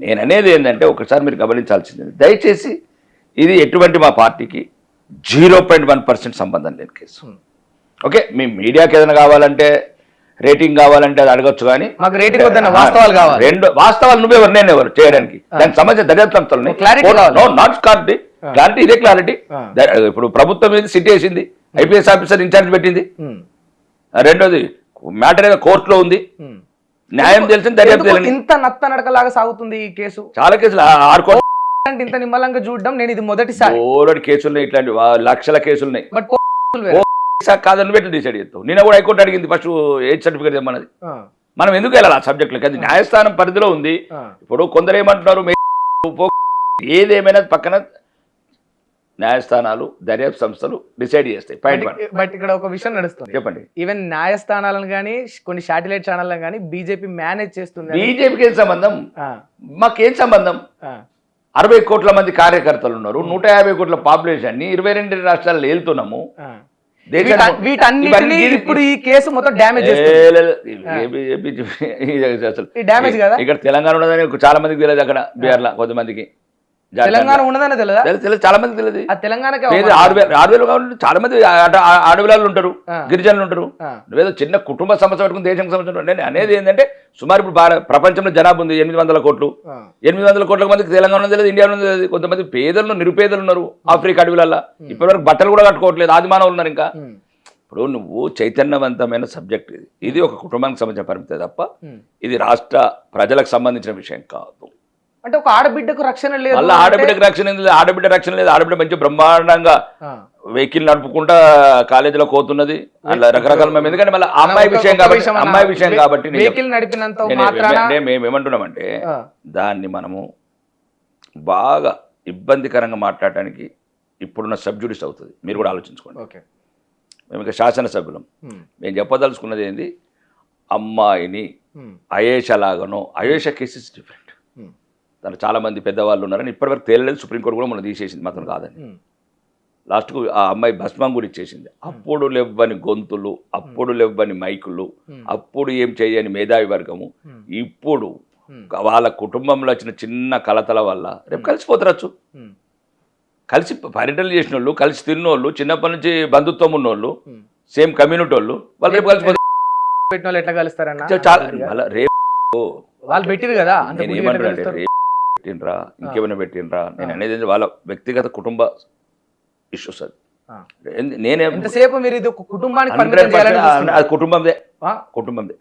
నేను అనేది ఏంటంటే ఒకసారి మీరు గమనించాల్సింది, దయచేసి ఇది ఎటువంటి మా పార్టీకి 0.1% సంబంధం లేని కేసు. ఓకే, మీ మీడియాకి ఏదైనా కావాలంటే రేటింగ్ కావాలంటే అది అడగొచ్చు, కానీ మాకు రేటింగ్ వద్దన్న, వాస్తవాలు కావాలి. రెండు వాస్తవాలు నువ్వెవరు నేను ఎవరు చేయడానికి, దానికి సంబంధించిన దర్యాప్తు నాట్ క్లారిటీ, క్లారిటీ ఇదే క్లారిటీ. ఇప్పుడు ప్రభుత్వం మీద సిట్ వేసింది, ఐపీఎస్ ఆఫీసర్ ఇన్ఛార్జ్ పెట్టింది. రెండోది మ్యాటర్ ఏదో కోర్టులో ఉంది, న్యాయం తెలిసింది, దర్యాప్తు తెలియదు. ఇంత నత్త నడకలాగా సాగుతుంది ఈ కేసు. చాలా కేసులు 6 కోట్ల ఇంత నిమ్మలంగా చూడడం నేను ఇది మొదటిసారి. ఓరడి కేసులున్నాయి, ఇట్లాంటి లక్షల కేసులున్నాయి. బట్ కాదని నువ్వు ఎట్లా డిసైడ్ చేస్తావు? నిన్న కూడా హైకోర్టు అడిగింది ఫస్ట్ ఏజ్ సర్టిఫికేట్ ఇవ్వమన్నది. మనం ఎందుకు వెళ్ళాలి ఆ సబ్జెక్టులకి? అది న్యాయస్థానం పరిధిలో ఉంది. ఇప్పుడు కొందరు ఏమంటున్నారు, ఏదేమైనా పక్కన న్యాయస్థానాలు దర్యాప్తు సంస్థలు డిసైడ్ చేస్తాయి. బట్ ఇక్కడ ఒక విషయం నడుస్తుంది, చెప్పండి. ఈవెన్ న్యాయస్థానాలను కానీ కొన్ని శాటిలైట్ ఛానళ్ళను కానీ బీజేపీ మేనేజ్ చేస్తుంది. బీజేపీకి ఏం సంబంధం, మాకేం సంబంధం? 60 కోట్ల మంది కార్యకర్తలు ఉన్నారు, 150 కోట్ల పాపులేషన్ ని 22 రాష్ట్రాల్లో వెళ్తున్నాము. వీటన్నిటిని ఇప్పుడు ఈ కేసు మొత్తం డ్యామేజ్ డ్యామేజ్ కదా. ఇక్కడ తెలంగాణ ఉన్నదని చాలా మందికి తెలియదు, అక్కడ బీహార్ లో కొంతమందికి తెలంగాణ ఉన్నదని తెలియదు, చాలా మందికి తెలియదు. తెలంగాణకి 6,000 కాబట్టి చాలా మంది ఆడపిల్లలు ఉంటారు, గిరిజనులు ఉంటారు. నువ్వేదో చిన్న కుటుంబ సమస్య పెట్టుకుని దేశం సమస్య అంటే అనేది ఏంటంటే, సుమారు ఇప్పుడు ప్రపంచంలో జనాభా ఉంది 800 కోట్లు. 800 కోట్ల మందికి తెలంగాణ ఉంది తెలియదు, ఇండియా ఉంది తెలియదు. కొంతమంది పేదలు నిరుపేదలు ఉన్నారు ఆఫ్రికా అడవులలో, ఇప్పటి వరకు బట్టలు కూడా కట్టుకోవట్లేదు, ఆది మానవులు ఉన్నారు. ఇంకా ఇప్పుడు నువ్వు చైతన్యవంతమైన సబ్జెక్ట్ ఇది, ఇది ఒక కుటుంబానికి సంబంధించిన పరిమితి తప్ప ఇది రాష్ట్ర ప్రజలకు సంబంధించిన విషయం కాదు. అంటే ఒక ఆడబిడ్డకు రక్షణ లేదు, మళ్ళీ ఆడబిడ్డకు రక్షణ లేదు, ఆడబిడ్డ రక్షణ లేదు. ఆడబిడ్డ మంచి బ్రహ్మాండంగా వెహికల్ నడుపుకుంటా కాలేజీలో పోతున్నది, అట్లా రకరకాల. మేము ఎందుకంటే మళ్ళీ అమ్మాయి విషయం కాబట్టి వెహికల్ నడిపినంత మేము ఏమంటున్నామంటే, దాన్ని మనము బాగా ఇబ్బందికరంగా మాట్లాడటానికి ఇప్పుడున్న సబ్జుడిస్ అవుతుంది. మీరు కూడా ఆలోచించుకోండి. మేము ఇక శాసనసభ్యులం, మేము చెప్పదలుచుకున్నది ఏంది, అమ్మాయిని అయేషలాగానో, అయేష కేసెస్ డిఫరెంట్. దాంట్లో చాలా మంది పెద్దవాళ్ళు ఉన్నారని ఇప్పటివరకు తేలలేదు. సుప్రీంకోర్టు కూడా మనం తీసేసింది, మాత్రం కాదని. లాస్ట్కు ఆ అమ్మాయి భస్మం కూడా ఇచ్చేసింది. అప్పుడు లేవ్వని గొంతులు, అప్పుడు లేవ్వని మైకులు, అప్పుడు ఏం చేయని మేధావి వర్గము, ఇప్పుడు వాళ్ళ కుటుంబంలో వచ్చిన చిన్న కలతల వల్ల రేపు కలిసిపోతారచ్చు. కలిసి పర్యటనలు చేసిన వాళ్ళు, కలిసి తిన్నోళ్ళు, చిన్నప్పటి నుంచి బంధుత్వం ఉన్నోళ్ళు, సేమ్ కమ్యూనిటీ వాళ్ళు, వాళ్ళు రేపు కలిసిపోతారు. పెట్టిన వాళ్ళు ఎట్లా కలుస్తారన్న? చాలా రేపు వాళ్ళు పెట్టిరు కదా, ఏమంటారంటే పెట్టినరా ఇంకేమైనా పెట్టినరా, నేను అనేది వాళ్ళ వ్యక్తిగత కుటుంబ ఇష్యూస్. అది నేనే ఎంతసేపు మీరు ఇది కుటుంబానికి అది కుటుంబందే.